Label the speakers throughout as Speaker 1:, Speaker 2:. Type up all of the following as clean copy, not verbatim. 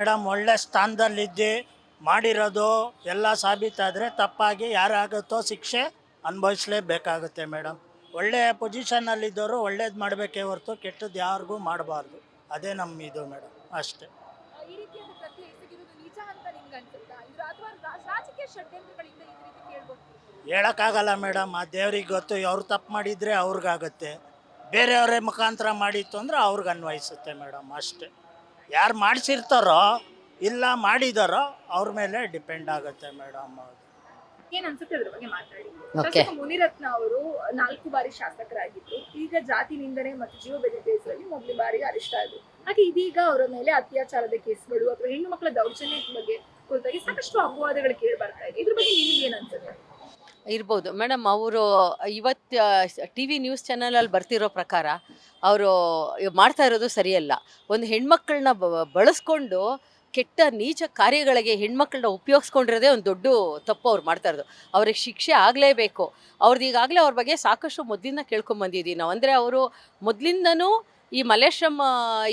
Speaker 1: Madam ಒಳ್ಳೆ ಸ್ಥಾನದಲ್ಲಿದ್ದು ಮಾಡಿರೋದು ಎಲ್ಲ ಸಾಬೀತಾದರೆ ತಪ್ಪಾಗಿ ಯಾರಾಗುತ್ತೋ ಶಿಕ್ಷೆ ಅನುಭವಿಸ್ಲೇಬೇಕಾಗುತ್ತೆ ಮೇಡಮ್. ಒಳ್ಳೆಯ ಪೊಸಿಷನ್ನಲ್ಲಿದ್ದವರು ಒಳ್ಳೇದು ಮಾಡಬೇಕೇ ಹೊರತು ಕೆಟ್ಟದ್ದು ಯಾರಿಗೂ ಮಾಡಬಾರ್ದು. ಅದೇ ನಮ್ಮ ಇದು ಮೇಡಮ್, ಅಷ್ಟೇ.
Speaker 2: ಈ ರೀತಿಯಾದ ಕಥೆ ಎಸಗಿರುವುದು ನಿಜ ಅಂತ ನಿಮ್ಗೆ ಅನ್ಸುತ್ತಾ? ಇದು ಅಥವಾ ರಾಜಕೀಯ ಷಡ್ಯಂತ್ರಗಳಿಂದ ಈ ರೀತಿ ಕೇಳ್ಬೋದು?
Speaker 1: ಹೇಳೋಕ್ಕಾಗಲ್ಲ ಮೇಡಮ್, ಆ ದೇವ್ರಿಗೆ ಗೊತ್ತು. ಅವ್ರು ತಪ್ಪು ಮಾಡಿದರೆ ಅವ್ರಿಗಾಗುತ್ತೆ, ಬೇರೆಯವರೇ ಮುಖಾಂತರ ಮಾಡಿತ್ತು ಅಂದರೆ ಅವ್ರಿಗೆ ಅನ್ವಯಿಸುತ್ತೆ ಮೇಡಮ್, ಅಷ್ಟೇ. ಯಾರು ಮಾಡಿಸಿರ್ತಾರೋ ಇಲ್ಲ ಮಾಡಿದಾರೋ ಅವ್ರ ಮೇಲೆ ಡಿಪೆಂಡ್ ಆಗುತ್ತೆ ಮೇಡಮ್.
Speaker 2: ಏನ್ ಅನ್ಸುತ್ತೆ ಅದ್ರ ಬಗ್ಗೆ ಮಾತಾಡಿ.
Speaker 3: ಓಕೆ.
Speaker 2: ಶಾಸಕ ಮುನಿರತ್ನ ಅವರು 4 ಬಾರಿ ಶಾಸಕರಾಗಿದ್ರು. ಈಗ ಜಾತಿ ನಿಂದನೆ ಮತ್ತು ಜೀವ ಬೆದರಿಕೆ ಕೇಸಲ್ಲಿ ಮೊದಲ ಬಾರಿ ಅರೆಸ್ಟ್ ಆದ್ರು. ಹಾಗೆ ಇದೀಗ ಅವರ ಮೇಲೆ ಅತ್ಯಾಚಾರದ ಕೇಸ್ಗಳು ಅಥವಾ ಹೆಣ್ಣು ಮಕ್ಕಳ ದೌರ್ಜನ್ಯದ ಬಗ್ಗೆ ಕುರಿತಾಗಿ ಸಾಕಷ್ಟು ಅಪವಾದಗಳು ಕೇಳಿ ಬರ್ತಾ ಇದೆ. ಇದ್ರ ಬಗ್ಗೆ ನಿಮ್ಗೆ ಏನ್ ಅನ್ಸುತ್ತೆ?
Speaker 3: ಇರ್ಬೋದು ಮೇಡಮ್. ಅವರು ಇವತ್ತು ಟಿ ವಿ ನ್ಯೂಸ್ ಚಾನಲಲ್ಲಿ ಬರ್ತಿರೋ ಪ್ರಕಾರ ಅವರು ಮಾಡ್ತಾ ಇರೋದು ಸರಿಯಲ್ಲ. ಒಂದು ಹೆಣ್ಮಕ್ಳನ್ನ ಬಳಸ್ಕೊಂಡು ಕೆಟ್ಟ ನೀಚ ಕಾರ್ಯಗಳಿಗೆ ಹೆಣ್ಮಕ್ಳನ್ನ ಉಪಯೋಗಿಸ್ಕೊಂಡಿರೋದೇ ಒಂದು ದೊಡ್ಡ ತಪ್ಪು ಅವ್ರು ಮಾಡ್ತಾ ಇರೋದು. ಅವ್ರಿಗೆ ಶಿಕ್ಷೆ ಆಗಲೇಬೇಕು. ಅವ್ರದ್ದು ಈಗಾಗಲೇ ಅವ್ರ ಬಗ್ಗೆ ಸಾಕಷ್ಟು ಮೊದಲಿಂದ ಕೇಳ್ಕೊಂಬಂದಿದ್ದೀವಿ ನಾವು. ಅಂದರೆ ಅವರು ಮೊದಲಿಂದನೂ ಈ ಮಲ್ಲೇಶ್ವರಂ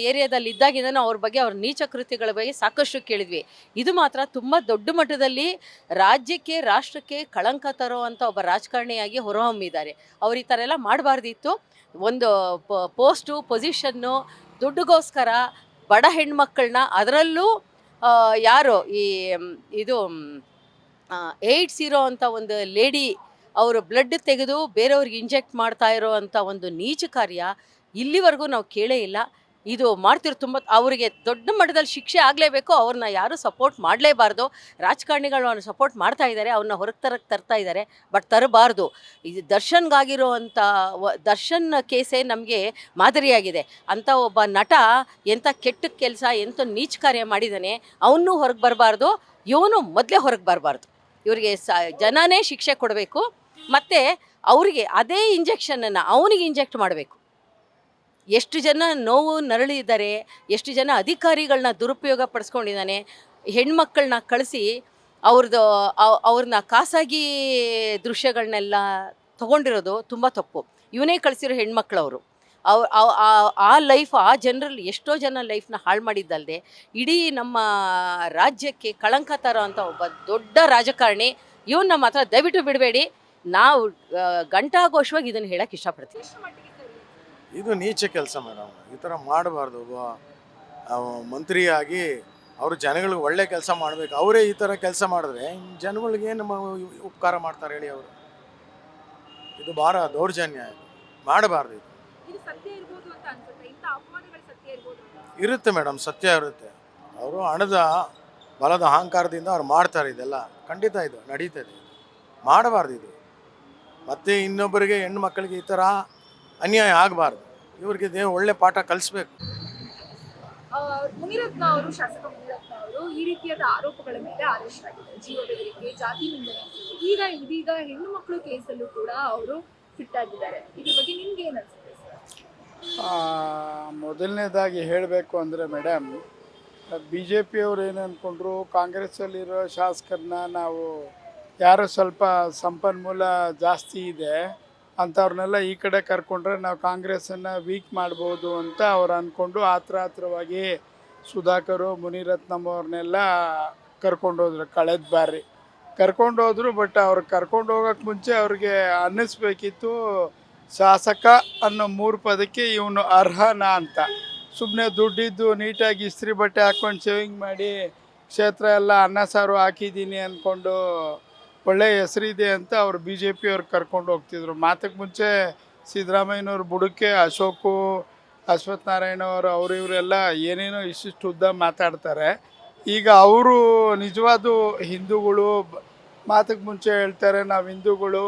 Speaker 3: ಏರಿಯಾದಲ್ಲಿ ಇದ್ದಾಗಿಂದನೂ ಅವ್ರ ಬಗ್ಗೆ ಅವ್ರ ನೀಚ ಕೃತ್ಯಗಳ ಬಗ್ಗೆ ಸಾಕಷ್ಟು ಕೇಳಿದ್ವಿ. ಇದು ಮಾತ್ರ ತುಂಬ ದೊಡ್ಡ ಮಟ್ಟದಲ್ಲಿ ರಾಜ್ಯಕ್ಕೆ ರಾಷ್ಟ್ರಕ್ಕೆ ಕಳಂಕ ತರುವಂಥ ಒಬ್ಬ ರಾಜಕಾರಣಿಯಾಗಿ ಹೊರಹೊಮ್ಮಿದ್ದಾರೆ. ಅವ್ರು ಈ ಥರ ಎಲ್ಲ ಮಾಡಬಾರ್ದಿತ್ತು. ಒಂದು ಪೋಸ್ಟು ಪೊಸಿಷನ್ನು ದುಡ್ಡುಗೋಸ್ಕರ ಬಡ ಹೆಣ್ಮಕ್ಕಳನ್ನ, ಅದರಲ್ಲೂ ಯಾರು ಈ ಇದು ಏಡ್ಸ್ ಇರೋ ಅಂಥ ಒಂದು ಲೇಡಿ ಅವರು ಬ್ಲಡ್ ತೆಗೆದು ಬೇರೆಯವ್ರಿಗೆ ಇಂಜೆಕ್ಟ್ ಮಾಡ್ತಾ ಇರೋ ಅಂಥ ಒಂದು ನೀಚ ಕಾರ್ಯ ಇಲ್ಲಿವರೆಗೂ ನಾವು ಕೇಳೇ ಇಲ್ಲ. ಇದು ಮಾಡ್ತಿರೋ ತುಂಬ ಅವರಿಗೆ ದೊಡ್ಡ ಮಟ್ಟದಲ್ಲಿ ಶಿಕ್ಷೆ ಆಗಲೇಬೇಕು. ಅವ್ರನ್ನ ಯಾರೂ ಸಪೋರ್ಟ್ ಮಾಡಲೇಬಾರ್ದು. ರಾಜಕಾರಣಿಗಳು ಅವ್ರನ್ನ ಸಪೋರ್ಟ್ ಮಾಡ್ತಾ ಇದ್ದಾರೆ, ಅವ್ರನ್ನ ಹೊರಗೆ ತರ್ತಾ ಇದ್ದಾರೆ, ಬಟ್ ತರಬಾರ್ದು. ಇದು ದರ್ಶನ್ಗಾಗಿರೋ ಅಂಥ ದರ್ಶನ್ ಕೇಸೇ ನಮಗೆ ಮಾದರಿಯಾಗಿದೆ. ಅಂಥ ಒಬ್ಬ ನಟ ಎಂಥ ಕೆಟ್ಟ ಕೆಲಸ, ಎಂಥ ನೀಚ ಕಾರ್ಯ ಮಾಡಿದ್ದಾನೆ, ಅವನ್ನೂ ಹೊರಗೆ ಬರಬಾರ್ದು, ಇವನು ಮೊದಲೇ ಹೊರಗೆ ಬರಬಾರ್ದು. ಇವರಿಗೆ ಜನನೇ ಶಿಕ್ಷೆ ಕೊಡಬೇಕು. ಮತ್ತು ಅವರಿಗೆ ಅದೇ ಇಂಜೆಕ್ಷನನ್ನು ಅವನಿಗೆ ಇಂಜೆಕ್ಟ್ ಮಾಡಬೇಕು. ಎಷ್ಟು ಜನ ನೋವು ನರಳಿದ್ದಾರೆ, ಎಷ್ಟು ಜನ ಅಧಿಕಾರಿಗಳನ್ನ ದುರುಪಯೋಗ ಪಡಿಸ್ಕೊಂಡಿದ್ದಾನೆ. ಹೆಣ್ಮಕ್ಕಳನ್ನ ಕಳಿಸಿ ಅವ್ರನ್ನ ಖಾಸಗಿ ದೃಶ್ಯಗಳನ್ನೆಲ್ಲ ತೊಗೊಂಡಿರೋದು ತುಂಬ ತಪ್ಪು. ಇವನೇ ಕಳಿಸಿರೋ ಹೆಣ್ಮಕ್ಳವರು. ಆ ಲೈಫ್, ಆ ಜನರಲ್ಲಿ ಎಷ್ಟೋ ಜನ ಲೈಫ್ನ ಹಾಳು ಮಾಡಿದ್ದಲ್ಲದೆ ಇಡೀ ನಮ್ಮ ರಾಜ್ಯಕ್ಕೆ ಕಳಂಕ ತರೋ ಅಂಥ ಒಬ್ಬ ದೊಡ್ಡ ರಾಜಕಾರಣಿ. ಇವನ್ನ ಮಾತ್ರ ದಯವಿಟ್ಟು ಬಿಡಬೇಡಿ. ನಾವು ಘಂಟಾಘೋಷವಾಗಿ ಇದನ್ನು ಹೇಳಕ್ಕೆ ಇಷ್ಟಪಡ್ತೀವಿ.
Speaker 4: ಇದು ನೀಚ ಕೆಲಸ ಮೇಡಮ್. ಈ ಥರ ಮಾಡಬಾರ್ದು. ಒಬ್ಬ ಮಂತ್ರಿಯಾಗಿ ಅವರು ಜನಗಳಿಗೆ ಒಳ್ಳೆ ಕೆಲಸ ಮಾಡಬೇಕು. ಅವರೇ ಈ ಥರ ಕೆಲಸ ಮಾಡಿದ್ರೆ ಜನಗಳಿಗೆ ಏನು ಉಪಕಾರ ಮಾಡ್ತಾರೆ ಹೇಳಿ ಅವರು? ಇದು ಭಾಳ ದೌರ್ಜನ್ಯ. ಇದು ಮಾಡಬಾರ್ದು.
Speaker 2: ಇದು ಸತ್ಯ ಇರಬಹುದು ಅಂತ ಅನ್ಸುತ್ತೆ. ಇಂಥ ಅಪವಾದಗಳು ಸತ್ಯ ಇರಬಹುದು?
Speaker 4: ಇರುತ್ತೆ ಮೇಡಮ್, ಸತ್ಯ ಇರುತ್ತೆ. ಅವರು ಹಣದ ಬಲದ ಅಹಂಕಾರದಿಂದ ಅವ್ರು ಮಾಡ್ತಾರೆ. ಇದೆಲ್ಲ ಖಂಡಿತ ಇದು ನಡೀತದೆ. ಮಾಡಬಾರ್ದು ಇದು. ಮತ್ತು ಇನ್ನೊಬ್ಬರಿಗೆ ಹೆಣ್ಣು ಮಕ್ಕಳಿಗೆ ಈ ಥರ ಅನ್ಯಾಯ ಆಗಬಾರ್ದು. ಇವ್ರಿಗೆ ಒಳ್ಳೆ ಪಾಠ ಕಲಿಸ್ಬೇಕು.
Speaker 2: ಮುನಿರತ್ನ ಅವರು, ಶಾಸಕ ಮುನಿರತ್ನ ಅವರು ಈ ರೀತಿಯಾದ ಆರೋಪಗಳ ಮೇಲೆ ಅರೆಸ್ಟ್ ಆಗಿದ್ದಾರೆ. ಜೀವ ಬೆದರಿಕೆ, ಜಾತಿ ನಿಂದನೆ. ಇದೀಗ ಹೆಣ್ಣು ಮಕ್ಕಳು ಕೇಸಲ್ಲೂ ಕೂಡ ಅವರು ಫಿಟ್ ಆಗಿದ್ದಾರೆ. ಇದ್ರ ಬಗ್ಗೆ ನಿಮ್ಗೆ ಏನು ಅನ್ಸುತ್ತೆ ಸರ್?
Speaker 5: ಮೊದಲನೇದಾಗಿ ಹೇಳಬೇಕು ಅಂದರೆ ಮೇಡಮ್, ಬಿ ಜೆ ಪಿಯವರು ಏನು ಅಂದ್ಕೊಂಡ್ರು, ಕಾಂಗ್ರೆಸ್ಸಲ್ಲಿರೋ ಶಾಸಕರನ್ನ ನಾವು ಯಾರೋ ಸ್ವಲ್ಪ ಸಂಪನ್ಮೂಲ ಜಾಸ್ತಿ ಇದೆ ಅಂಥವ್ರನ್ನೆಲ್ಲ ಈ ಕಡೆ ಕರ್ಕೊಂಡ್ರೆ ನಾವು ಕಾಂಗ್ರೆಸ್ಸನ್ನು ವೀಕ್ ಮಾಡ್ಬೋದು ಅಂತ ಅವ್ರು ಅಂದ್ಕೊಂಡು ಆತ್ರವಾಗಿ ಸುಧಾಕರು, ಮುನಿರತ್ನಮ್ಮವ್ರನ್ನೆಲ್ಲ ಕರ್ಕೊಂಡೋದ್ರು. ಕಳೆದ ಬಾರಿ ಕರ್ಕೊಂಡೋದ್ರು. ಬಟ್ ಅವ್ರು ಕರ್ಕೊಂಡು ಹೋಗೋಕ್ಕೆ ಮುಂಚೆ ಅವ್ರಿಗೆ ಅನ್ನಿಸ್ಬೇಕಿತ್ತು ಶಾಸಕ ಅನ್ನೋ 3 ಪದಕ್ಕೆ ಇವನು ಅರ್ಹನಾ ಅಂತ. ಸುಮ್ಮನೆ ದುಡ್ಡಿದ್ದು ನೀಟಾಗಿ ಇಸ್ತ್ರಿ ಬಟ್ಟೆ ಹಾಕ್ಕೊಂಡು ಶೇವಿಂಗ್ ಮಾಡಿ ಕ್ಷೇತ್ರ ಎಲ್ಲ ಅನ್ನ ಸಾರು ಹಾಕಿದ್ದೀನಿ ಅಂದ್ಕೊಂಡು ಒಳ್ಳೆಯ ಹೆಸರಿದೆ ಅಂತ ಅವರು ಬಿ ಜೆ ಪಿಯವ್ರು ಕರ್ಕೊಂಡು ಹೋಗ್ತಿದ್ರು. ಮಾತಕ್ಕೆ ಮುಂಚೆ ಸಿದ್ದರಾಮಯ್ಯನವ್ರ ಬುಡಕ್ಕೆ ಅಶೋಕು, ಅಶ್ವಥ್ ನಾರಾಯಣವರು, ಇವರೆಲ್ಲ ಏನೇನೋ ಇಷ್ಟಿಷ್ಟು ಉದ್ದ ಮಾತಾಡ್ತಾರೆ. ಈಗ ಅವರು ನಿಜವಾದ ಹಿಂದೂಗಳು. ಮಾತಕ್ಕೆ ಮುಂಚೆ ಹೇಳ್ತಾರೆ ನಾವು ಹಿಂದೂಗಳು,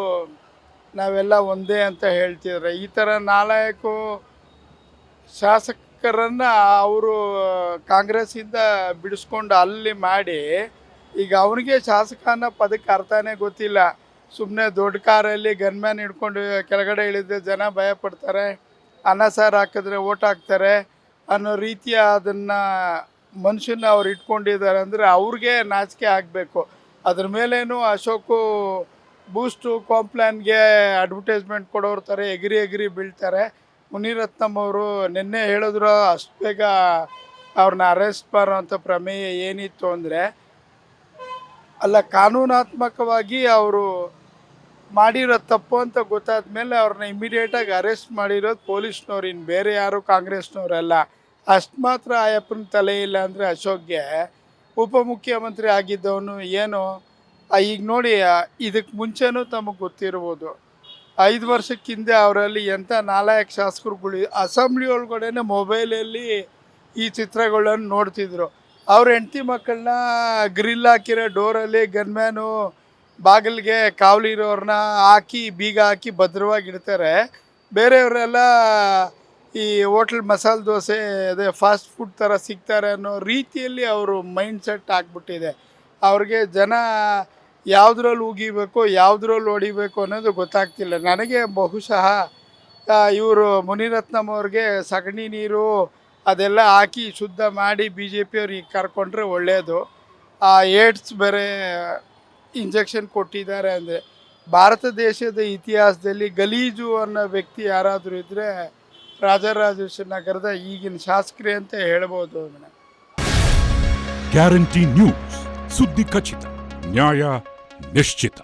Speaker 5: ನಾವೆಲ್ಲ ಒಂದೇ ಅಂತ ಹೇಳ್ತಿದ್ದಾರೆ. ಈ ಥರ ನಾಲಾಯಕು ಶಾಸಕರನ್ನು ಅವರು ಕಾಂಗ್ರೆಸ್ಸಿಂದ ಬಿಡಿಸ್ಕೊಂಡು ಅಲ್ಲಿ ಮಾಡಿ ಈಗ ಅವನಿಗೆ ಶಾಸಕ ಅನ್ನೋ ಪದಕ್ಕೆ ಅರ್ಥನೇ ಗೊತ್ತಿಲ್ಲ. ಸುಮ್ಮನೆ ದೊಡ್ಡ ಕಾರಲ್ಲಿ ಗನ್ಮ್ಯಾನ್ ಹಿಡ್ಕೊಂಡು ಕೆಳಗಡೆ ಇಳಿದ್ರೆ ಜನ ಭಯಪಡ್ತಾರೆ, ಅನ್ನ ಸಾರು ಹಾಕಿದ್ರೆ ಓಟ್ ಹಾಕ್ತಾರೆ ಅನ್ನೋ ರೀತಿಯ ಅದನ್ನು ಮನುಷ್ಯನ ಅವ್ರು ಇಟ್ಕೊಂಡಿದ್ದಾರೆ. ಅಂದರೆ ಅವ್ರಿಗೆ ನಾಚಿಕೆ ಆಗಬೇಕು. ಅದ್ರ ಮೇಲೇನು ಅಶೋಕು ಬೂಸ್ಟು ಕಾಂಪ್ಲಾನ್ಗೆ ಅಡ್ವರ್ಟೈಸ್ಮೆಂಟ್ ಕೊಡೋರ ಥರ ಎಗಿರಿ ಬೀಳ್ತಾರೆ. ಮುನಿರತ್ನಮ್ ಅವರು ನಿನ್ನೆ ಹೇಳಿದ್ರು ಅಷ್ಟು ಬೇಗ ಅವ್ರನ್ನ ಅರೆಸ್ಟ್ ಮಾಡೋಂಥ ಪ್ರಮೇಯ ಏನಿತ್ತು ಅಂದರೆ, ಅಲ್ಲ, ಕಾನೂನಾತ್ಮಕವಾಗಿ ಅವರು ಮಾಡಿರೋ ತಪ್ಪು ಅಂತ ಗೊತ್ತಾದ ಮೇಲೆ ಅವ್ರನ್ನ ಇಮಿಡಿಯೇಟಾಗಿ ಅರೆಸ್ಟ್ ಮಾಡಿರೋದು ಪೊಲೀಸ್ನವ್ರು, ಇನ್ನು ಬೇರೆ ಯಾರು ಕಾಂಗ್ರೆಸ್ನವರಲ್ಲ. ಅಷ್ಟು ಮಾತ್ರ ಆಯಪ್ಪನ ತಲೆ ಇಲ್ಲ ಅಂದರೆ ಅಶೋಕ್ಗೆ ಉಪಮುಖ್ಯಮಂತ್ರಿ ಆಗಿದ್ದವನು ಏನು ಈಗ ನೋಡಿ, ಇದಕ್ಕೆ ಮುಂಚೆನೂ ತಮಗೆ ಗೊತ್ತಿರ್ಬೋದು, 5 ವರ್ಷಕ್ಕಿಂದೆ ಅವರಲ್ಲಿ ಎಂಥ ನಾಲಾಯಕ ಶಾಸಕರುಗಳು ಅಸೆಂಬ್ಲಿ ಒಳಗಡೆ ಮೊಬೈಲಲ್ಲಿ ಈ ಚಿತ್ರಗಳನ್ನು ನೋಡ್ತಿದ್ರು. ಅವ್ರ ಹೆಂಡತಿ ಮಕ್ಕಳನ್ನ ಗ್ರಿಲ್ ಹಾಕಿರೋ ಡೋರಲ್ಲಿ ಗನ್ಮ್ಯಾನು ಬಾಗಿಲಿಗೆ ಕಾವಲಿರೋರನ್ನ ಹಾಕಿ ಬೀಗ ಹಾಕಿ ಭದ್ರವಾಗಿಡ್ತಾರೆ. ಬೇರೆಯವರೆಲ್ಲ ಈ ಹೋಟ್ಲ್ ಮಸಾಲೆ ದೋಸೆ ಅದೇ ಫಾಸ್ಟ್ ಫುಡ್ ಥರ ಸಿಗ್ತಾರೆ ಅನ್ನೋ ರೀತಿಯಲ್ಲಿ ಅವರು ಮೈಂಡ್ ಸೆಟ್ ಆಗಿಬಿಟ್ಟಿದೆ. ಅವ್ರಿಗೆ ಜನ ಯಾವುದ್ರಲ್ಲಿ ಉಗಿಬೇಕು ಯಾವುದ್ರಲ್ಲಿ ಹೊಡಿಬೇಕು ಅನ್ನೋದು ಗೊತ್ತಾಗ್ತಿಲ್ಲ. ನನಗೆ ಬಹುಶಃ ಇವರು ಮುನಿರತ್ನಮ್ ಅವ್ರಿಗೆ ಸಗಣಿ ನೀರು ಅದೆಲ್ಲ ಹಾಕಿ ಶುದ್ಧ ಮಾಡಿ BJP ಅವ್ರಿಗೆ ಕರ್ಕೊಂಡ್ರೆ ಒಳ್ಳೆಯದು. ಏಡ್ಸ್ ಬೇರೆ ಇಂಜೆಕ್ಷನ್ ಕೊಟ್ಟಿದ್ದಾರೆ ಅಂದರೆ, ಭಾರತ ದೇಶದ ಇತಿಹಾಸದಲ್ಲಿ ಗಲೀಜು ಅನ್ನೋ ವ್ಯಕ್ತಿ ಯಾರಾದರೂ ಇದ್ದರೆ ರಾಜರಾಜೇಶ್ವರಿ ನಗರದ ಈಗಿನ ಶಾಸಕರೇ ಅಂತ ಹೇಳ್ಬೋದು.
Speaker 6: ಗ್ಯಾರಂಟಿ ನ್ಯೂಸ್, ಸುದ್ದಿ ಖಚಿತ, ನ್ಯಾಯ ನಿಶ್ಚಿತ.